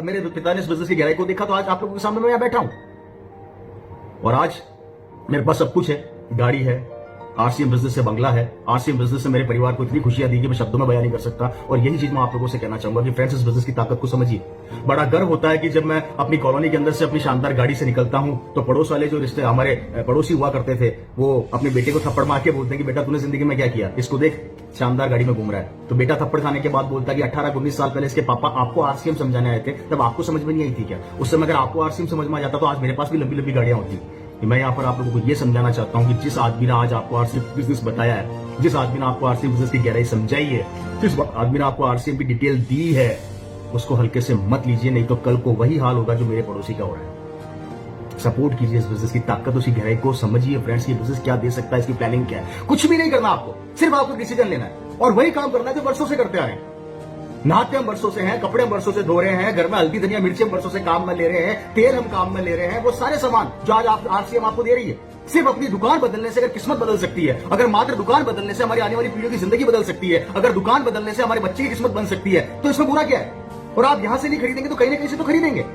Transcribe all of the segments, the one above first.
मेरे पिता ने इस बिजनेस की गहराई को देखा तो आज आप लोगों के सामने मैं यहां बैठा हूं और आज मेरे पास सब कुछ है, गाड़ी है, आरसीएम बिजनेस से बंगला है। आरसीएम बिजनेस से मेरे परिवार को इतनी खुशियां दी कि मैं शब्दों में बयान नहीं कर सकता। और यही चीज मैं आप लोगों से कहना चाहूंगा कि फ्रेंड्स, इस बिजनेस की ताकत को समझिए। बड़ा गर्व होता है कि जब मैं अपनी कॉलोनी के अंदर से अपनी शानदार गाड़ी से निकलता हूं तो पड़ोस वाले जो रिश्ते हमारे पड़ोसी हुआ करते थे वो अपने बेटे को थप्पड़ मार के बोलते हैं कि बेटा तूने जिंदगी में क्या किया, इसको देख शानदार गाड़ी में घूम रहा है। तो बेटा थप्पड़ खाने के बाद बोलता है कि 18-19 साल पहले इसके पापा आपको आरसीएम समझाने आए थे, तब आपको समझ में नहीं आई थी क्या? उस समय अगर आपको आरसीएम समझ में आ जाता तो आज मेरे पास भी लंबी लंबी गाड़ियां होती। मैं यहाँ पर आप लोगों को यह समझाना चाहता हूँ कि जिस आदमी ने आज आपको आरसीएम बिजनेस बताया है, जिस आदमी ने आपको आरसीएम बिजनेस की गहराई समझाई है, जिस आदमी ने आपको आरसीएम की डिटेल दी है, उसको हल्के से मत लीजिए, नहीं तो कल को वही हाल होगा जो मेरे पड़ोसी का हो रहा है। सपोर्ट कीजिए इस बिजनेस की ताकत, उसकी गहराई को समझिए। फ्रेंड्स, ये बिजनेस क्या दे सकता है, इसकी प्लानिंग क्या है। कुछ भी नहीं करना आपको, सिर्फ आपको डिसीजन लेना है और वही काम करना है जो वर्षों से करते आ रहे हैं। नहाते हम वर्षों से हैं, कपड़े हम वर्षों से धो रहे हैं, घर में हल्दी धनिया मिर्ची हम वर्षों से काम में ले रहे हैं, तेल हम काम में ले रहे हैं। वो सारे सामान जो आज आरसीएम आपको दे रही है, सिर्फ अपनी दुकान बदलने से अगर किस्मत बदल सकती है, अगर मात्र दुकान बदलने से हमारी आने वाली पीढ़ियों की जिंदगी बदल सकती है, अगर दुकान बदलने से हमारे बच्चे की किस्मत बन सकती है, तो इसमें बुरा क्या है? और आप यहां से नहीं खरीदेंगे तो कहीं ना कहीं से तो खरीदेंगे।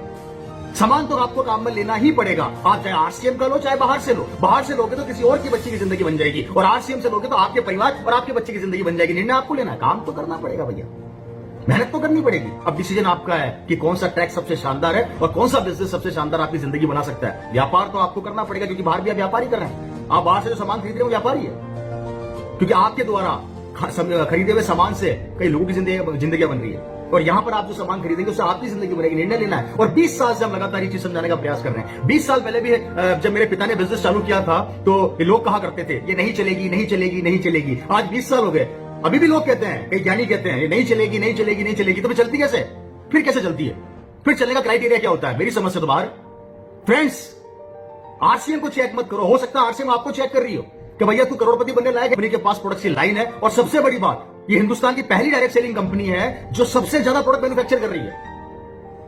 सामान तो आपको काम में लेना ही पड़ेगा। आप चाहे आरसीएम का लो चाहे बाहर से लो। बाहर से लोगे तो किसी और की बच्चे की जिंदगी बन जाएगी और आरसीएम से लोगे तो आपके परिवार और आपके बच्चे की जिंदगी बन जाएगी। निर्णय आपको लेना है, काम तो करना पड़ेगा भैया, मेहनत तो करनी पड़ेगी। अब डिसीजन आपका है कि कौन सा ट्रैक सबसे शानदार है और कौन सा बिजनेस सबसे शानदार आपकी जिंदगी बना सकता है। व्यापार तो आपको करना पड़ेगा क्योंकि बाहर भी आप व्यापारी कर रहे हैं। आप बाहर से जो सामान खरीद रहे हो व्यापारी है, क्योंकि आपके द्वारा खरीदे हुए सामान से कई लोगों की जिंदगियां बन रही है और यहां पर आप जो सामान खरीदेंगे उससे आपकी जिंदगी बनेगी। निर्णय लेना है। और 20 साल से हम लगातार ये चीज समझाने का प्रयास कर रहे हैं। 20 साल पहले भी जब मेरे पिता ने बिजनेस चालू किया था तो ये लोग कहा करते थे ये नहीं चलेगी, नहीं चलेगी, नहीं चलेगी। आज 20 साल हो गए, अभी भी लोग कहते हैं, कई ज्ञानी कहते हैं ये नहीं चलेगी, नहीं चलेगी, नहीं चलेगी। तो फिर चलती कैसे? फिर कैसे चलती है? फिर चलने का क्राइटेरिया क्या होता है? मेरी समझ से तो बाहर। फ्रेंड्स, आरसीएम को चेक मत करो। हो सकता है आरसीएम आपको चेक कर रही हो कि भैया तू करोड़पति बनने लायक है, कंपनी के पास प्रोडक्ट की लाइन है। और सबसे बड़ी बात, ये हिंदुस्तान की पहली डायरेक्ट सेलिंग कंपनी है जो सबसे ज्यादा प्रोडक्ट मैन्युफैक्चर कर रही है।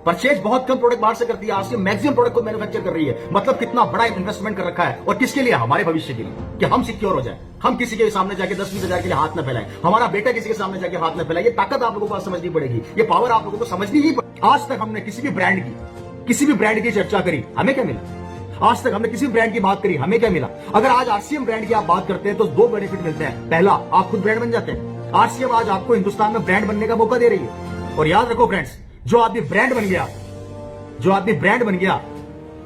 परचेज बहुत कम प्रोडक्ट बाहर से करती है, आरसीएम मैक्सिमम प्रोडक्ट को मैन्युफैक्चर कर रही है। मतलब कितना बड़ा इन्वेस्टमेंट कर रखा है और किसके लिए? हमारे भविष्य के लिए, कि हम सिक्योर हो जाए, हम किसी के सामने जाके 10-20 हजार के लिए हाथ न फैलाएं, हमारा बेटा किसी के सामने जाके हाथ न फैलाए। ये ताकत आप लोगों को समझनी पड़ेगी, ये पावर आप लोगों को समझनी ही पड़ेगी। आज तक हमने किसी भी ब्रांड की चर्चा करी, हमें क्या मिला? आज तक हमने किसी ब्रांड की बात करी, हमें क्या मिला? अगर आज आरसीएम ब्रांड की आप बात करते हैं तो 2 बेनिफिट मिलते हैं। पहला, आप खुद ब्रांड बन जाते हैं। आरसीएम आज आपको हिंदुस्तान में ब्रांड बनने का मौका दे रही है। और याद रखो फ्रेंड्स, जो आदमी ब्रांड बन गया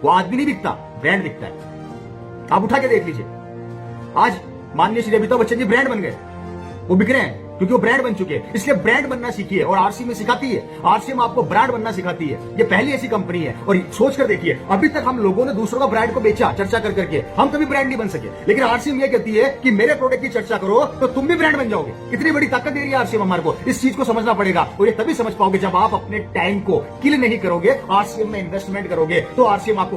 वो आदमी नहीं दिखता, ब्रांड दिखता है। आप उठा के देख लीजिए, आज माननीय श्री अमिताभ बच्चन जी ब्रांड बन गए, वो बिक रहे हैं क्योंकि वो ब्रांड बन चुके हैं। इसलिए ब्रांड बनना सीखिए और आरसीएम में सिखाती है। आरसीएम आपको ब्रांड बनना सिखाती है। ये पहली ऐसी कंपनी है। और सोच कर देखिए, अभी तक हम लोगों ने दूसरों का ब्रांड को बेचा चर्चा कर करके, हम कभी ब्रांड नहीं बन सके। लेकिन आरसीएम ये कहती है कि मेरे प्रोडक्ट की चर्चा करो तो तुम भी ब्रांड बन जाओगे। इतनी बड़ी ताकत दे रही है आरसीएम हमारे को। इस चीज को समझना पड़ेगा और ये तभी समझ पाओगे जब आप अपने टाइम को किल नहीं करोगे, आरसीएम में इन्वेस्टमेंट करोगे। तो आरसीएम आपको